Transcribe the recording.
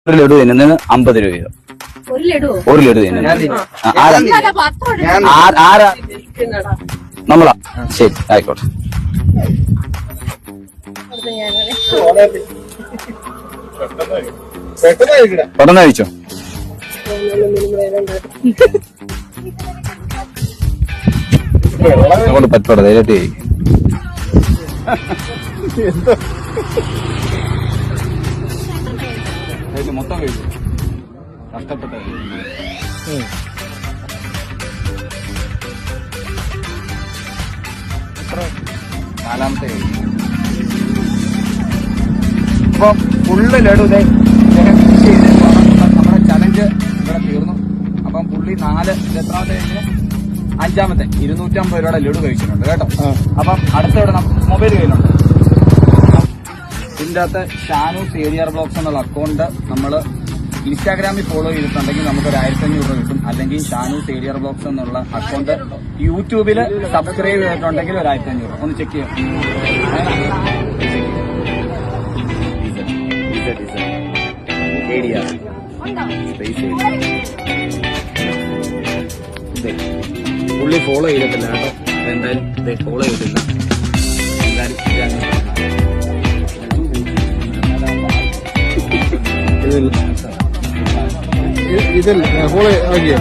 ഒരു ലഡു തിന്നുന്നതിന് 50 രൂപ വീതം. ഒരു ലഡു തിന്നുന്നു. ആരാ? നമ്മളാ? ശരി, ആയിക്കോട്ടെ. പെട്ടെന്ന് കഴിച്ചോ. കൊണ്ട് പറ്റോടെ ധൈര്യമായിട്ട് കഴിക്കും. മൊത്തം കഴിച്ചു. കഷ്ടപ്പെട്ട നാലാമത്തെ കഴിച്ചു. അപ്പൊ ഫുള്ള് ലഡു നമ്മുടെ ചലഞ്ച് ഇവിടെ തീർന്നു. അപ്പം പുള്ളി 4 എത്രാമത്തെ കഴിഞ്ഞു? 5ാമത്തെ 250 രൂപയുടെ ലഡു കഴിച്ചിട്ടുണ്ട് കേട്ടോ. അപ്പം അടുത്ത ഇവിടെ മൊബൈൽ കയ്യിലുണ്ട്. ഇതിന്റെ അകത്ത് ഷാനൂസ് ഏരിയർ ബ്ലോഗ്സ് എന്നുള്ള അക്കൗണ്ട് നമ്മൾ ഇൻസ്റ്റാഗ്രാമിൽ ഫോളോ ചെയ്തിട്ടുണ്ടെങ്കിൽ നമുക്കൊരു 1500 രൂപ കിട്ടും. അല്ലെങ്കിൽ ഷാനൂസ് ഏരിയർ ബ്ലോഗ്സ് എന്നുള്ള അക്കൗണ്ട് യൂട്യൂബിൽ സബ്സ്ക്രൈബ് ചെയ്തിട്ടുണ്ടെങ്കിൽ ഒരു 1500 രൂപ. ഒന്ന് ചെക്ക് ചെയ്യാം. പുള്ളി ഫോളോ ചെയ്തിട്ടില്ല കേട്ടോ. എന്തായാലും ഫോളോ ചെയ്തിട്ടില്ല. ഇതിൽ ഫോളോ ആക്കിയോ?